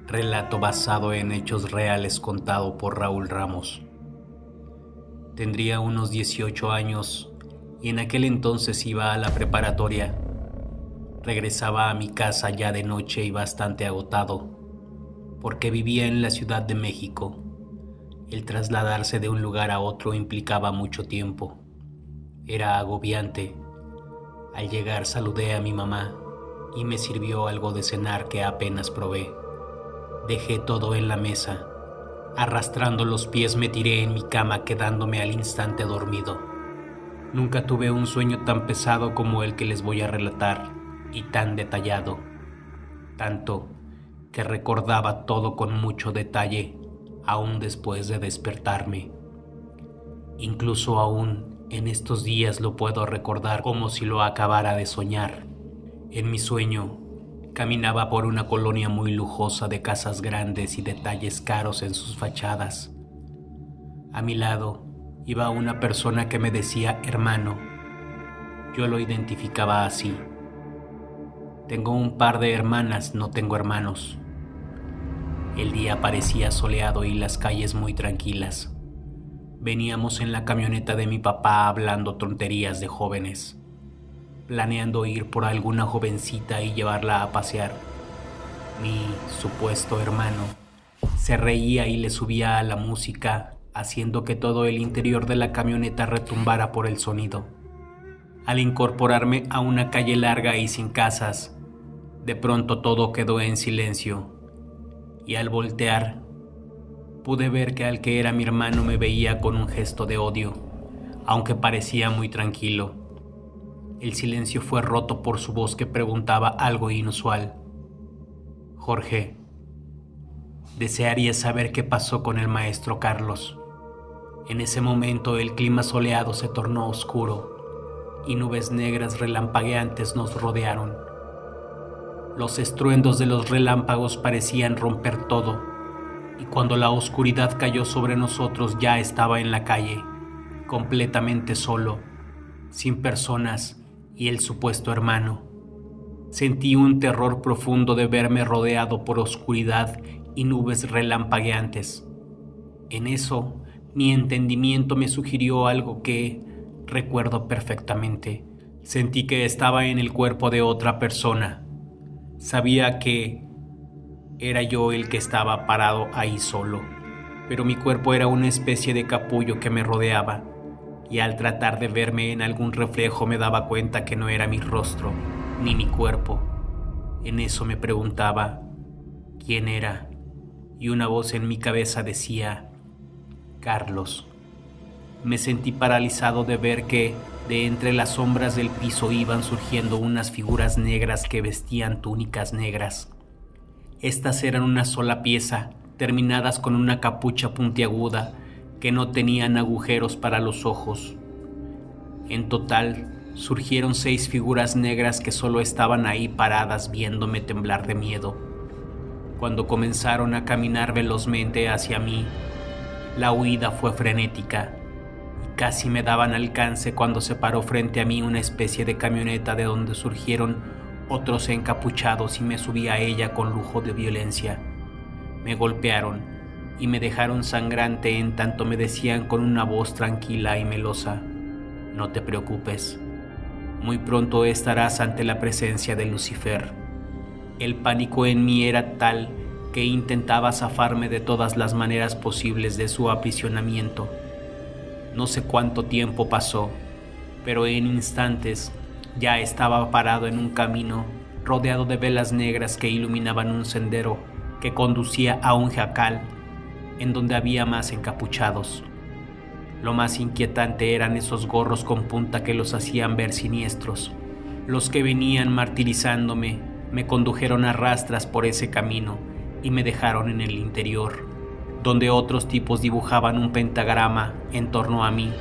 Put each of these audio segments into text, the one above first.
Relato basado en hechos reales contado por Raúl Ramos. Tendría unos 18 años y en aquel entonces iba a la preparatoria. Regresaba a mi casa ya de noche y bastante agotado, porque vivía en la Ciudad de México. El trasladarse de un lugar a otro implicaba mucho tiempo. Era agobiante. Al llegar saludé a mi mamá y me sirvió algo de cenar que apenas probé. Dejé todo en la mesa. Arrastrando los pies me tiré en mi cama, quedándome al instante dormido. Nunca tuve un sueño tan pesado como el que les voy a relatar, y tan detallado. Tanto que recordaba todo con mucho detalle, aún después de despertarme. Incluso aún en estos días lo puedo recordar como si lo acabara de soñar. En mi sueño, caminaba por una colonia muy lujosa de casas grandes y detalles caros en sus fachadas. A mi lado iba una persona que me decía hermano. Yo lo identificaba así. Tengo un par de hermanas, no tengo hermanos. El día parecía soleado y las calles muy tranquilas. Veníamos en la camioneta de mi papá hablando tonterías de jóvenes, planeando ir por alguna jovencita y llevarla a pasear. Mi supuesto hermano se reía y le subía a la música, haciendo que todo el interior de la camioneta retumbara por el sonido. Al incorporarme a una calle larga y sin casas, de pronto todo quedó en silencio, y al voltear, pude ver que al que era mi hermano me veía con un gesto de odio, aunque parecía muy tranquilo. El silencio fue roto por su voz que preguntaba algo inusual. Jorge, desearía saber qué pasó con el maestro Carlos. En ese momento el clima soleado se tornó oscuro y nubes negras relampagueantes nos rodearon. Los estruendos de los relámpagos parecían romper todo, y cuando la oscuridad cayó sobre nosotros ya estaba en la calle, completamente solo, sin personas y el supuesto hermano. Sentí un terror profundo de verme rodeado por oscuridad y nubes relampagueantes. En eso, mi entendimiento me sugirió algo que recuerdo perfectamente. Sentí que estaba en el cuerpo de otra persona. Sabía que era yo el que estaba parado ahí solo, pero mi cuerpo era una especie de capullo que me rodeaba, y al tratar de verme en algún reflejo me daba cuenta que no era mi rostro, ni mi cuerpo. En eso me preguntaba quién era, y una voz en mi cabeza decía, Carlos. Me sentí paralizado de ver que de entre las sombras del piso iban surgiendo unas figuras negras que vestían túnicas negras. Estas eran una sola pieza, terminadas con una capucha puntiaguda que no tenían agujeros para los ojos. En total, surgieron 6 figuras negras que solo estaban ahí paradas viéndome temblar de miedo. Cuando comenzaron a caminar velozmente hacia mí, la huida fue frenética. Casi me daban alcance cuando se paró frente a mí una especie de camioneta de donde surgieron otros encapuchados y me subí a ella con lujo de violencia. Me golpearon y me dejaron sangrante en tanto me decían con una voz tranquila y melosa, no te preocupes, muy pronto estarás ante la presencia de Lucifer. El pánico en mí era tal que intentaba zafarme de todas las maneras posibles de su aprisionamiento. No sé cuánto tiempo pasó, pero en instantes ya estaba parado en un camino rodeado de velas negras que iluminaban un sendero que conducía a un jacal en donde había más encapuchados. Lo más inquietante eran esos gorros con punta que los hacían ver siniestros. Los que venían martirizándome me condujeron a rastras por ese camino y me dejaron en el interior, donde otros tipos dibujaban un pentagrama en torno a mí.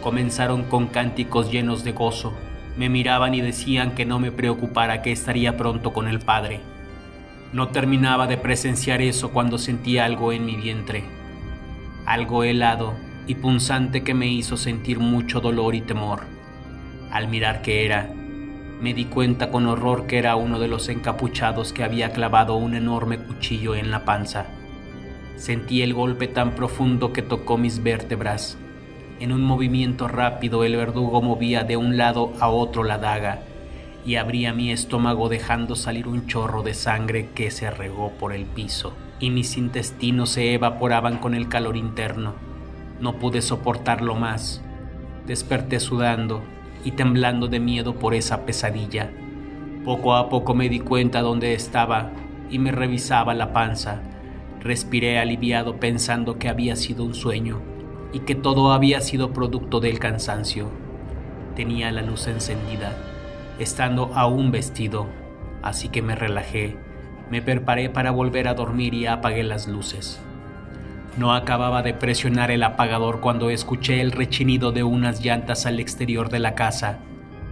Comenzaron con cánticos llenos de gozo. Me miraban y decían que no me preocupara, que estaría pronto con el Padre. No terminaba de presenciar eso cuando sentí algo en mi vientre, algo helado y punzante que me hizo sentir mucho dolor y temor. Al mirar qué era, Me di cuenta con horror que era uno de los encapuchados que había clavado un enorme cuchillo en la panza. Sentí el golpe tan profundo que tocó mis vértebras. En un movimiento rápido el verdugo movía de un lado a otro la daga y abría mi estómago dejando salir un chorro de sangre que se regó por el piso, y mis intestinos se evaporaban con el calor interno. No pude soportarlo más. Desperté sudando y temblando de miedo por esa pesadilla. Poco a poco me di cuenta dónde estaba y me revisaba la panza. Respiré aliviado pensando que había sido un sueño y que todo había sido producto del cansancio. Tenía la luz encendida, estando aún vestido, así que me relajé, me preparé para volver a dormir y apagué las luces. No acababa de presionar el apagador cuando escuché el rechinido de unas llantas al exterior de la casa.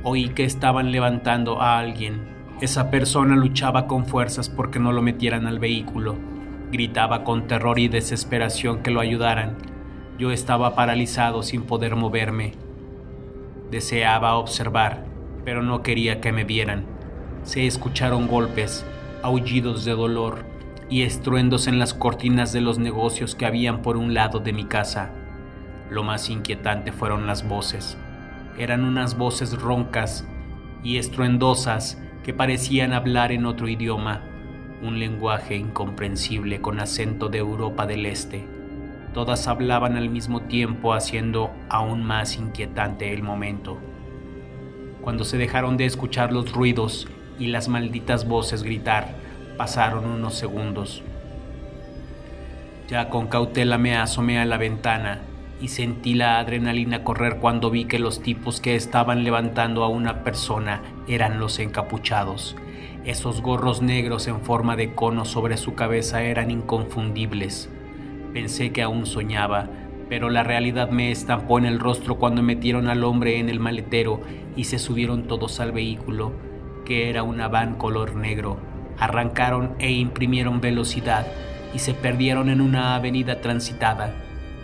Oí que estaban levantando a alguien. Esa persona luchaba con fuerzas porque no lo metieran al vehículo. Gritaba con terror y desesperación que lo ayudaran. Yo estaba paralizado sin poder moverme. Deseaba observar, pero no quería que me vieran. Se escucharon golpes, aullidos de dolor y estruendos en las cortinas de los negocios que habían por un lado de mi casa. Lo más inquietante fueron las voces. Eran unas voces roncas y estruendosas que parecían hablar en otro idioma, un lenguaje incomprensible con acento de Europa del Este. Todas hablaban al mismo tiempo, haciendo aún más inquietante el momento. Cuando se dejaron de escuchar los ruidos y las malditas voces gritar, pasaron unos segundos. Ya con cautela me asomé a la ventana y sentí la adrenalina correr cuando vi que los tipos que estaban levantando a una persona eran los encapuchados. Esos gorros negros en forma de cono sobre su cabeza eran inconfundibles. Pensé que aún soñaba, pero la realidad me estampó en el rostro cuando metieron al hombre en el maletero y se subieron todos al vehículo, que era una van color negro. Arrancaron e imprimieron velocidad y se perdieron en una avenida transitada.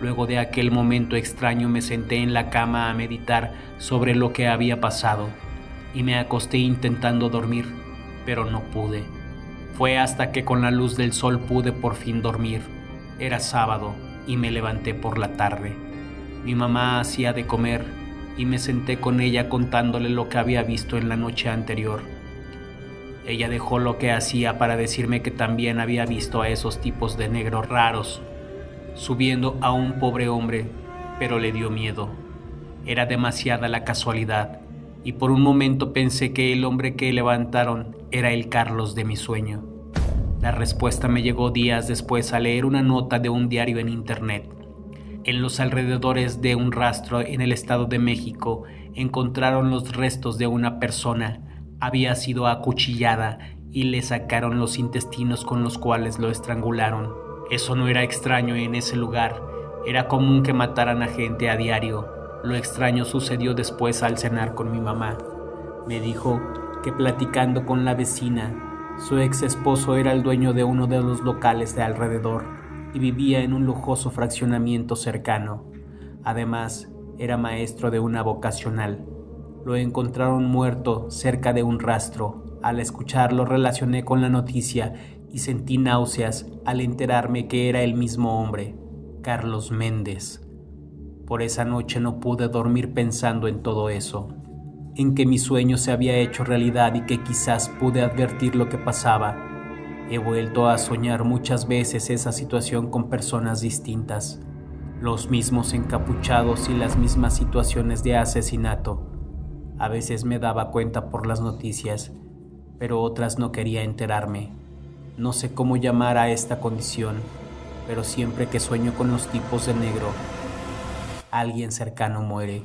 Luego de aquel momento extraño me senté en la cama a meditar sobre lo que había pasado y me acosté intentando dormir, pero no pude. Fue hasta que con la luz del sol pude por fin dormir. Era sábado y me levanté por la tarde. Mi mamá hacía de comer y me senté con ella contándole lo que había visto en la noche anterior. Ella dejó lo que hacía para decirme que también había visto a esos tipos de negros raros subiendo a un pobre hombre, pero le dio miedo. Era demasiada la casualidad y por un momento pensé que el hombre que levantaron era el Carlos de mi sueño. La respuesta me llegó días después al leer una nota de un diario en internet. En los alrededores de un rastro en el Estado de México encontraron los restos de una persona. Había sido acuchillada y le sacaron los intestinos con los cuales lo estrangularon. Eso no era extraño en ese lugar, era común que mataran a gente a diario. Lo extraño sucedió después al cenar con mi mamá. Me dijo que platicando con la vecina, su ex esposo era el dueño de uno de los locales de alrededor y vivía en un lujoso fraccionamiento cercano. Además, era maestro de una vocacional. Lo encontraron muerto cerca de un rastro. Al escucharlo relacioné con la noticia y sentí náuseas al enterarme que era el mismo hombre, Carlos Méndez. Por esa noche no pude dormir pensando en todo eso, en que mi sueño se había hecho realidad y que quizás pude advertir lo que pasaba. He vuelto a soñar muchas veces esa situación con personas distintas, los mismos encapuchados y las mismas situaciones de asesinato. A veces me daba cuenta por las noticias, pero otras no quería enterarme. No sé cómo llamar a esta condición, pero siempre que sueño con los tipos de negro, alguien cercano muere.